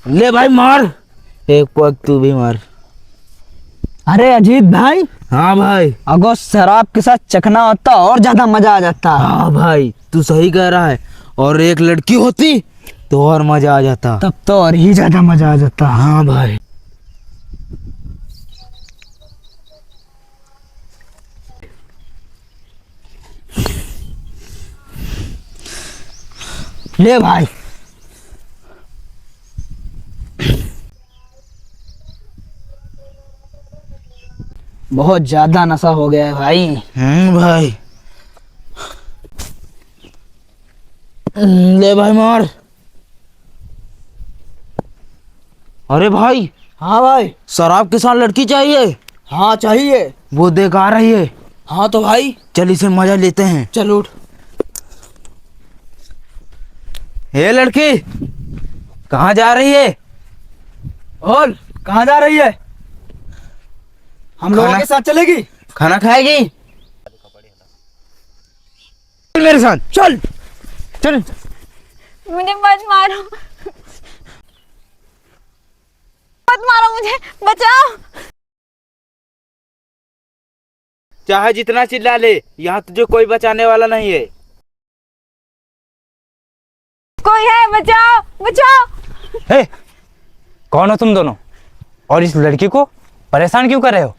ले भाई मार, एक पग तू भी मार। अरे अजीत भाई, हाँ भाई। अगर शराब के साथ चखना होता और ज्यादा मजा आ जाता। हाँ भाई तू सही कह रहा है, और एक लड़की होती तो और मजा आ जाता। तब तो और ही ज्यादा मजा आ जाता। हाँ भाई। ले भाई। बहुत ज्यादा नशा हो गया है भाई। भाई। ले भाई मार। अरे भाई, हाँ भाई। शराब के साथ लड़की चाहिए। हाँ चाहिए। वो देख आ रही है। हाँ तो भाई चल इसे मजा लेते हैं। चल उठ। हे लड़की, कहाँ जा रही है? और कहाँ जा रही है? हम लोगों खाना- के साथ चलेगी? खाना खाएगी? चल मेरे साथ, चल चल। मुझे मत मारो, मत मारो, मुझे बचाओ। चाहे जितना चिल्ला ले, यहाँ तुझे कोई बचाने वाला नहीं है। कोई है, बचाओ बचाओ। हे, कौन हो तुम दोनों, और इस लड़की को परेशान क्यों कर रहे हो?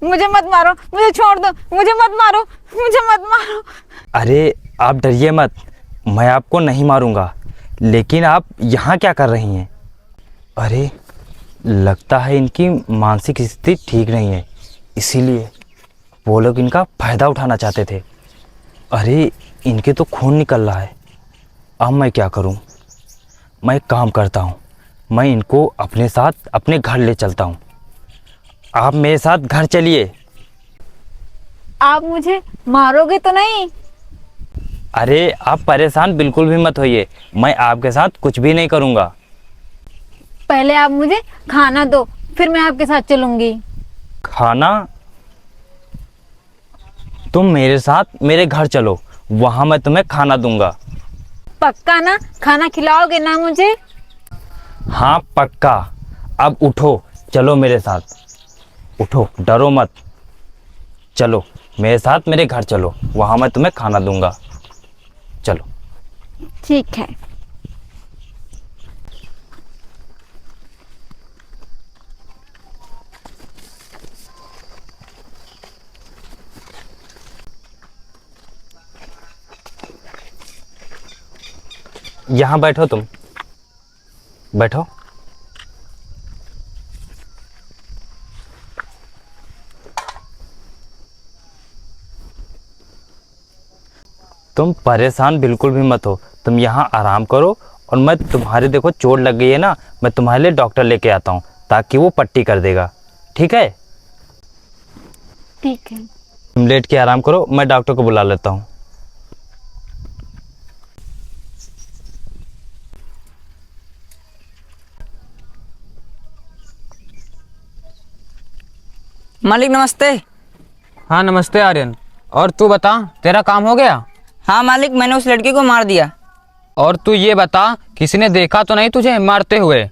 मुझे मत मारो, मुझे छोड़ दो, मुझे मत मारो, मुझे मत मारो। अरे आप डरिए मत, मैं आपको नहीं मारूंगा। लेकिन आप यहाँ क्या कर रही हैं? अरे लगता है इनकी मानसिक स्थिति ठीक नहीं है, इसीलिए वो लोग इनका फ़ायदा उठाना चाहते थे। अरे इनके तो खून निकल रहा है। अब मैं क्या करूं? मैं एक काम करता हूं, मैं इनको अपने साथ अपने घर ले चलता हूं। आप मेरे साथ घर चलिए। आप मुझे मारोगे तो नहीं? अरे आप परेशान बिल्कुल भी मत होइए, मैं आपके साथ कुछ भी नहीं करूंगा। पहले आप मुझे खाना दो, फिर मैं आपके साथ चलूंगी। खाना? तुम मेरे साथ मेरे घर चलो, वहां मैं तुम्हें खाना दूंगा। पक्का ना? खाना खिलाओगे ना मुझे? हाँ पक्का। अब उठो, चलो मेरे साथ। उठो, डरो मत, चलो मेरे साथ मेरे घर चलो, वहां मैं तुम्हें खाना दूंगा। चलो। ठीक है। यहाँ बैठो, तुम बैठो। तुम परेशान बिल्कुल भी मत हो, तुम यहाँ आराम करो, और मैं तुम्हारे, देखो चोट लग गई है ना, मैं तुम्हारे लिए डॉक्टर लेके आता हूँ ताकि वो पट्टी कर देगा। ठीक है? ठीक है। तुम लेट के आराम करो, मैं डॉक्टर को बुला लेता हूँ। मालिक नमस्ते। हाँ नमस्ते आर्यन। और तू बता, तेरा काम हो गया? हाँ मालिक, मैंने उस लड़की को मार दिया। और तू ये बता, किसी ने देखा तो नहीं तुझे मारते हुए?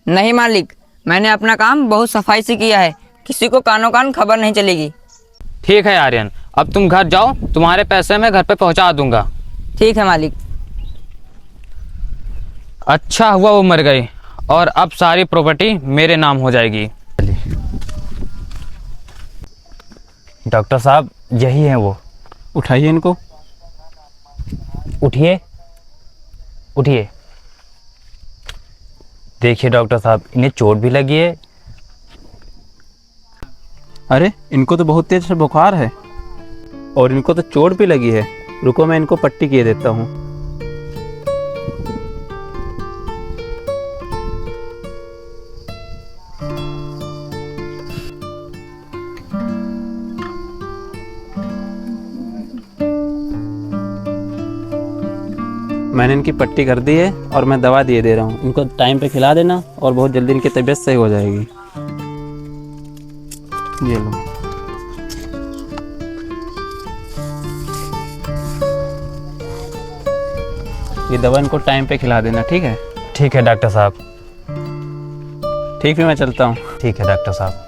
नहीं मालिक, मैंने अपना काम बहुत सफाई से किया है, किसी को कानों कान खबर नहीं चलेगी। ठीक है आर्यन, अब तुम घर जाओ, तुम्हारे पैसे मैं घर पे पहुंचा दूंगा। ठीक है मालिक। अच्छा हुआ वो मर गई, और अब सारी प्रॉपर्टी मेरे नाम हो जाएगी। डॉक्टर साहब यही है वो। उठाइए इनको। उठिए उठिए। देखिए डॉक्टर साहब, इन्हें चोट भी लगी है। अरे इनको तो बहुत तेज से बुखार है, और इनको तो चोट भी लगी है। रुको मैं इनको पट्टी किए देता हूँ। मैंने इनकी पट्टी कर दी है, और मैं दवा दिए दे रहा हूँ। इनको टाइम पे खिला देना, और बहुत जल्दी इनकी तबीयत सही हो जाएगी। ये लो। ये दवा इनको टाइम पे खिला देना, ठीक है? ठीक है डॉक्टर साहब। ठीक है, मैं चलता हूँ। ठीक है डॉक्टर साहब।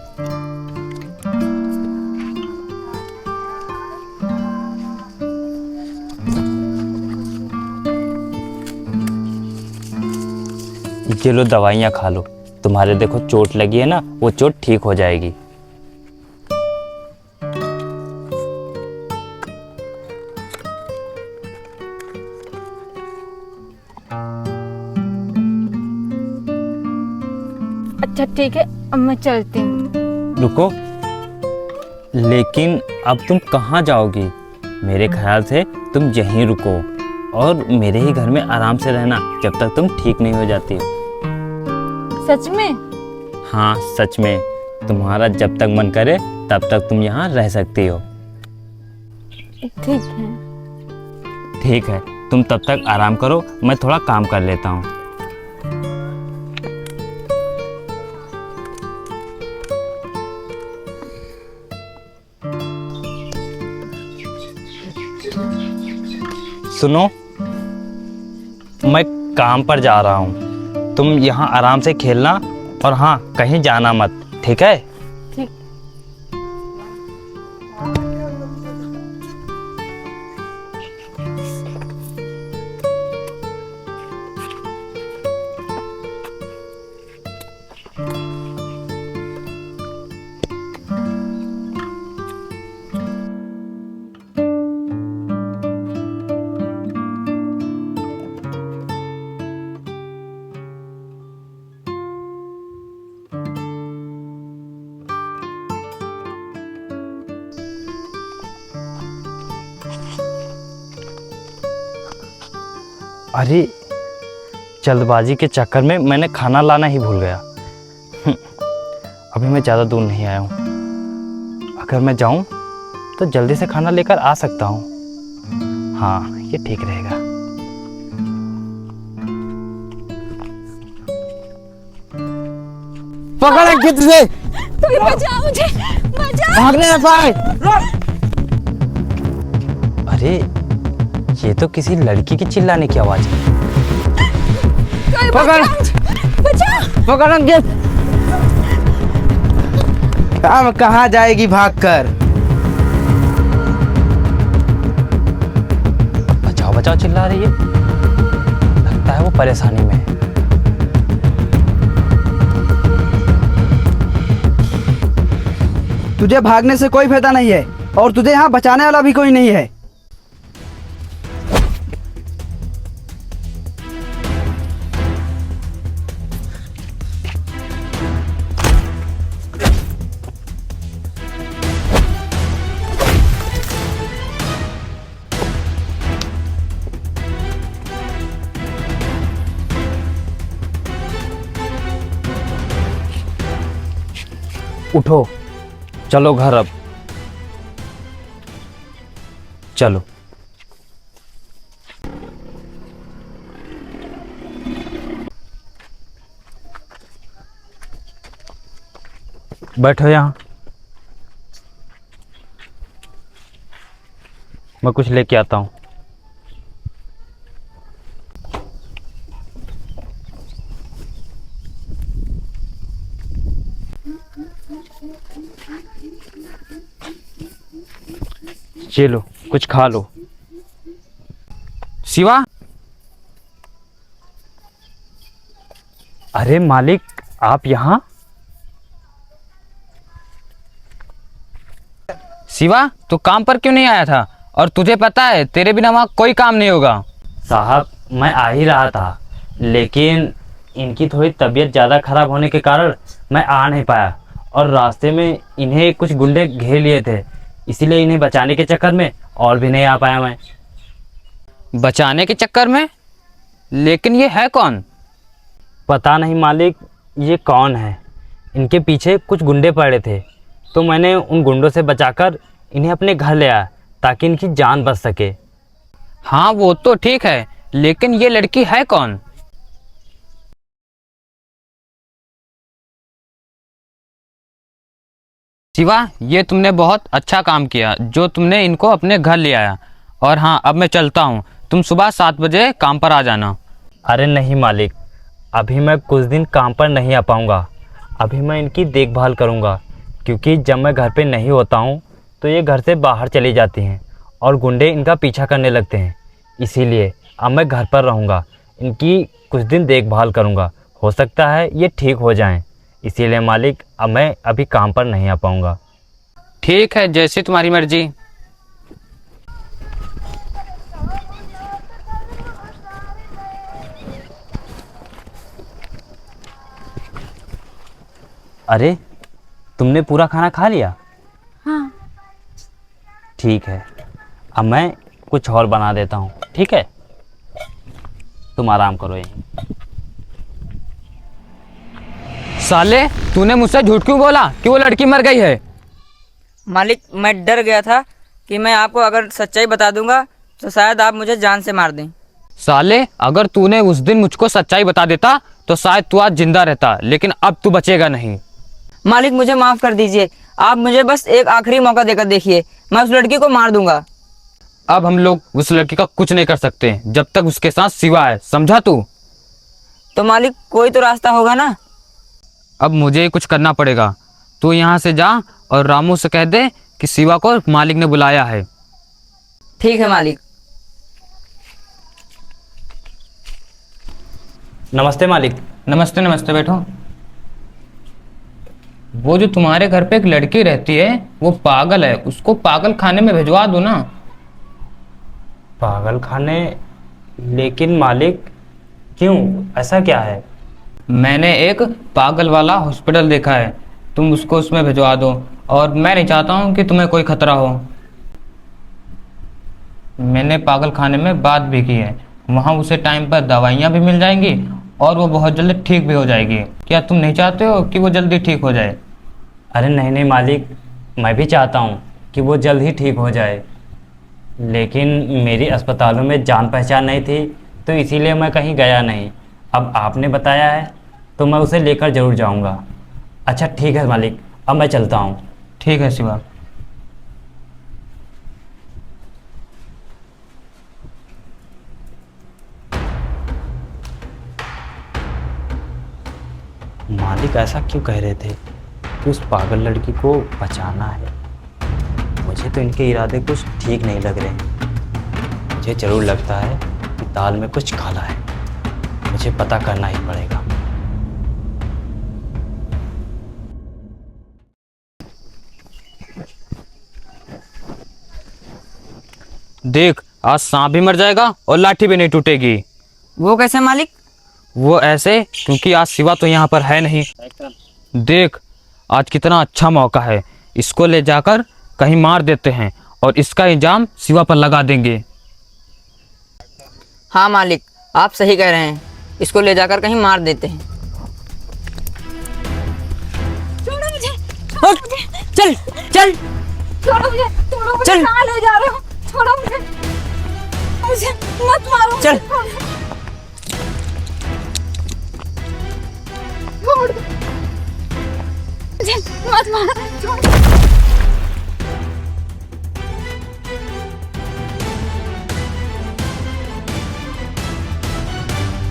ये लो दवाइयाँ खा लो, तुम्हारे देखो चोट लगी है ना, वो चोट ठीक हो जाएगी। अच्छा ठीक है, अब मैं चलती हूँ। रुको, लेकिन अब तुम कहाँ जाओगी? मेरे ख्याल से तुम यहीं रुको और मेरे ही घर में आराम से रहना जब तक तुम ठीक नहीं हो जाती हो। सच में? हाँ सच में, तुम्हारा जब तक मन करे तब तक तुम यहाँ रह सकती हो। ठीक है। ठीक है, तुम तब तक आराम करो, मैं थोड़ा काम कर लेता हूँ। सुनो, मैं काम पर जा रहा हूँ, तुम यहाँ आराम से खेलना और हाँ कहीं जाना मत, ठीक है? ठीक। अरे जल्दबाजी के चक्कर में मैंने खाना लाना ही भूल गया। अभी मैं ज़्यादा दूर नहीं आया हूँ, अगर मैं जाऊँ तो जल्दी से खाना लेकर आ सकता हूँ। हाँ ये ठीक रहेगा। पकड़ खिंच से, कोई बचाओ मुझे, बचाओ। भागने ना पाए। अरे ये तो किसी लड़की की चिल्लाने की आवाज़ है। कोई पकड़। बचाओ मुझे, बचाओ। पकड़ अंकित। अब कहाँ जाएगी भागकर? बचाओ बचाओ चिल्ला रही है, लगता है वो परेशानी में है। तुझे भागने से कोई फायदा नहीं है और तुझे यहाँ बचाने वाला भी कोई नहीं है। उठो, चलो घर अब, चलो। बैठो यहाँ, मैं कुछ लेके आता हूँ। ये लो, कुछ खा लो। शिवा, अरे मालिक, आप यहाँ? शिवा तू काम पर क्यों नहीं आया था? और तुझे पता है तेरे बिना वहाँ कोई काम नहीं होगा। साहब मैं आ ही रहा था, लेकिन इनकी थोड़ी तबीयत ज़्यादा खराब होने के कारण मैं आ नहीं पाया और रास्ते में इन्हें कुछ गुंडे घेर लिए थे, इसीलिए इन्हें बचाने के चक्कर में और भी नहीं आ पाया मैं। बचाने के चक्कर में? लेकिन ये है कौन? पता नहीं मालिक, ये कौन है। इनके पीछे कुछ गुंडे पड़े थे, तो मैंने उन गुंडों से बचाकर इन्हें अपने घर ले आया ताकि इनकी जान बच सके। हाँ वो तो ठीक है, लेकिन ये लड़की है कौन? शिवा, ये तुमने बहुत अच्छा काम किया जो तुमने इनको अपने घर ले आया। और हाँ, अब मैं चलता हूँ, तुम सुबह 7 बजे काम पर आ जाना। अरे नहीं मालिक, अभी मैं कुछ दिन काम पर नहीं आ पाऊँगा। अभी मैं इनकी देखभाल करूँगा, क्योंकि जब मैं घर पे नहीं होता हूँ तो ये घर से बाहर चली जाती हैं और गुंडे इनका पीछा करने लगते हैं। इसीलिए अब मैं घर पर रहूँगा, इनकी कुछ दिन देखभाल करूँगा। हो सकता है ये ठीक हो जाएं। इसीलिए मालिक अब मैं अभी काम पर नहीं आ पाऊँगा। ठीक है, जैसी तुम्हारी मर्जी। अरे तुमने पूरा खाना खा लिया? हाँ। ठीक है, अब मैं कुछ और बना देता हूँ। ठीक है, तुम आराम करो यहीं। साले, तूने मुझसे झूठ क्यों बोला कि वो लड़की मर गई है? मालिक, मैं डर गया था कि मैं आपको अगर सच्चाई बता दूंगा तो शायद आप मुझे जान से मार दें। साले, अगर तूने उस दिन मुझको सच्चाई बता देता तो शायद तू आज जिंदा रहता, लेकिन अब तू बचेगा नहीं। मालिक, मुझे माफ़ कर दीजिए। आप मुझे बस एक आखिरी मौका देकर देखिए, मैं उस लड़की को मार दूंगा। अब हम लोग उस लड़की का कुछ नहीं कर सकते जब तक उसके साथ शिवा है, समझा तू? तो मालिक, कोई तो रास्ता होगा ना? अब मुझे ही कुछ करना पड़ेगा। तू यहाँ से जा और रामू से कह दे कि शिवा को मालिक ने बुलाया है। ठीक है मालिक। नमस्ते मालिक। नमस्ते नमस्ते, बैठो। वो जो तुम्हारे घर पे एक लड़की रहती है वो पागल है, उसको पागल खाने में भिजवा दो ना। पागल खाने? लेकिन मालिक, क्यों, ऐसा क्या है? मैंने एक पागल वाला हॉस्पिटल देखा है, तुम उसको उसमें भिजवा दो। और मैं नहीं चाहता हूँ कि तुम्हें कोई खतरा हो। मैंने पागल खाने में बात भी की है, वहाँ उसे टाइम पर दवाइयाँ भी मिल जाएंगी और वो बहुत जल्दी ठीक भी हो जाएगी। क्या तुम नहीं चाहते हो कि वो जल्दी ठीक हो जाए? अरे नहीं नहीं मालिक, मैं भी चाहता हूँ कि वो जल्द ही ठीक हो जाए, लेकिन मेरी अस्पतालों में जान पहचान नहीं थी, तो इसीलिए मैं कहीं गया नहीं। अब आपने बताया है तो मैं उसे लेकर ज़रूर जाऊँगा। अच्छा ठीक है मालिक, अब मैं चलता हूँ। ठीक है शिवा। मालिक ऐसा क्यों कह रहे थे कि उस पागल लड़की को बचाना है? मुझे तो इनके इरादे कुछ ठीक नहीं लग रहे हैं। मुझे ज़रूर लगता है कि दाल में कुछ काला है। मुझे पता करना ही पड़ेगा। देख, आज सांप भी मर जाएगा और लाठी भी नहीं टूटेगी। वो कैसे मालिक? वो ऐसे क्योंकि आज शिवा तो यहाँ पर है नहीं। देख, आज कितना अच्छा मौका है, इसको ले जाकर कहीं मार देते हैं और इसका इल्जाम शिवा पर लगा देंगे। हाँ मालिक, आप सही कह रहे हैं, इसको ले जाकर कहीं मार देते हैं। छोड़ो मुझे, चल चल छोड़ो मुझे, छोड़ो मुझे, चल। कहाँ ले जा रहे हो? छोड़ो मुझे, मुझे मत मारो। चल। छोड़ दो। मुझे मत मारो, छोड़।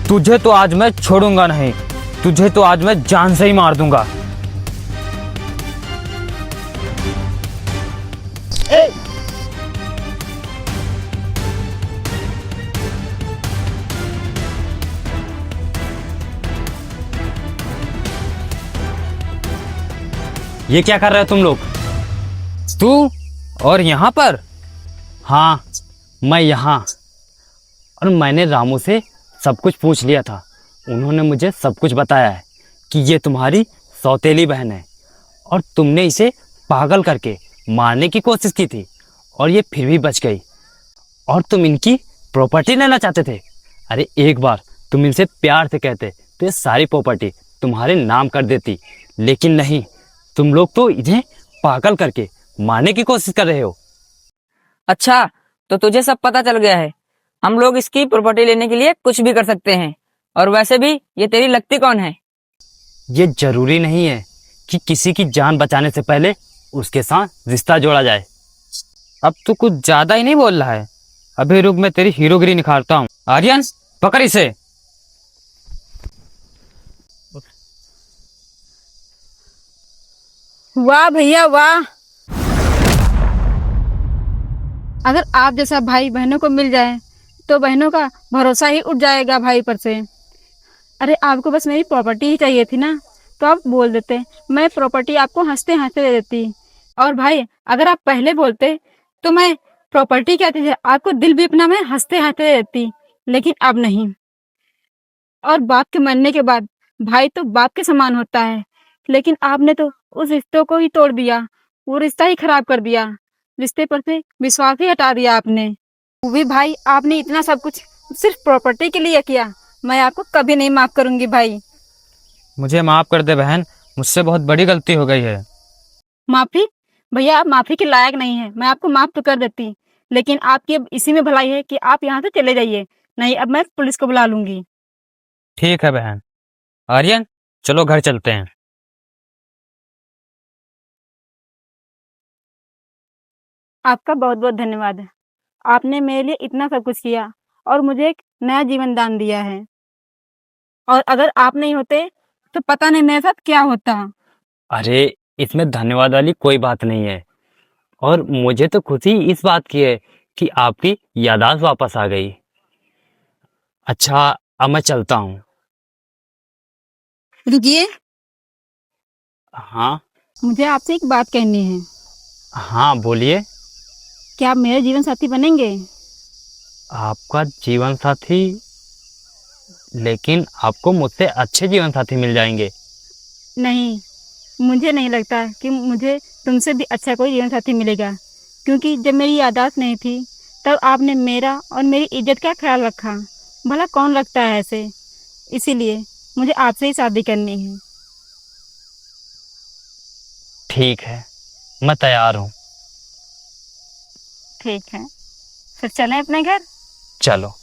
तुझे तो आज मैं छोड़ूंगा नहीं, तुझे तो आज मैं जान से ही मार दूंगा। ये क्या कर रहे हो तुम लोग? तू और यहाँ पर? हाँ, मैं यहाँ। और मैंने रामू से सब कुछ पूछ लिया था। उन्होंने मुझे सब कुछ बताया है कि ये तुम्हारी सौतेली बहन है और तुमने इसे पागल करके मारने की कोशिश की थी और ये फिर भी बच गई। और तुम इनकी प्रॉपर्टी लेना चाहते थे। अरे एक बार तुम इनसे प्यार से कहते तो ये सारी प्रॉपर्टी तुम्हारे नाम कर देती, लेकिन नहीं, तुम लोग तो इन्हें पागल करके मारने की कोशिश कर रहे हो। अच्छा, तो तुझे सब पता चल गया है। हम लोग इसकी प्रॉपर्टी लेने के लिए कुछ भी कर सकते हैं। और वैसे भी ये तेरी लगती कौन है? ये जरूरी नहीं है कि किसी की जान बचाने से पहले उसके साथ रिश्ता जोड़ा जाए। अब तू कुछ ज्यादा ही नहीं बोल रहा है? अभी रुक, मैं तेरी हीरोगिरी निखारता हूँ। आर्यन, पकड़ इसे। वाह भैया वाह। अगर आप जैसा भाई बहनों को मिल जाए तो बहनों का भरोसा ही उठ जाएगा भाई पर से। अरे आपको बस मेरी प्रॉपर्टी ही चाहिए थी ना, तो आप बोल देते, मैं प्रॉपर्टी आपको हंसते हंसते दे देती। और भाई अगर आप पहले बोलते तो मैं प्रॉपर्टी क्या चीज़ है, आपको दिल भी अपना मैं हंसते हंसते दे देती, लेकिन अब नहीं। और बाप के मरने के बाद भाई तो बाप के समान होता है, लेकिन आपने तो उस रिश्तों को ही तोड़ दिया, वो रिश्ता ही खराब कर दिया, रिश्ते पर से विश्वास ही हटा दिया आपने। वो भी भाई आपने इतना सब कुछ सिर्फ प्रॉपर्टी के लिए किया, मैं आपको कभी नहीं माफ करूंगी भाई। मुझे माफ कर दे बहन, मुझसे बहुत बड़ी गलती हो गई है। माफी? भैया आप माफी के लायक नहीं है, मैं आपको माफ तो कर देती, लेकिन आपकी अब इसी में भलाई है कि आप यहाँ से चले जाइए, नहीं अब मैं पुलिस को बुला लूंगी। ठीक है बहन। आर्यन, चलो घर चलते हैं। आपका बहुत बहुत धन्यवाद। आपने मेरे लिए इतना सब कुछ किया और मुझे एक नया जीवन दान दिया है, और अगर आप नहीं होते तो पता नहीं मेरे साथ क्या होता। अरे इसमें धन्यवाद वाली कोई बात नहीं है, और मुझे तो खुशी इस बात की है कि आपकी याददाश्त वापस आ गई। अच्छा, अब मैं चलता हूँ। रुकिए, हाँ मुझे आपसे एक बात कहनी है। हाँ, बोलिए। क्या आप मेरे जीवन साथी बनेंगे? आपका जीवन साथी? लेकिन आपको मुझसे अच्छे जीवन साथी मिल जाएंगे। नहीं, मुझे नहीं लगता कि मुझे तुमसे भी अच्छा कोई जीवन साथी मिलेगा, क्योंकि जब मेरी याददाश्त नहीं थी तब आपने मेरा और मेरी इज्जत का ख्याल रखा। भला कौन लगता है ऐसे? इसीलिए मुझे आपसे ही शादी करनी है। ठीक है, मैं तैयार हूँ। ठीक है, फिर चलें अपने घर। चलो।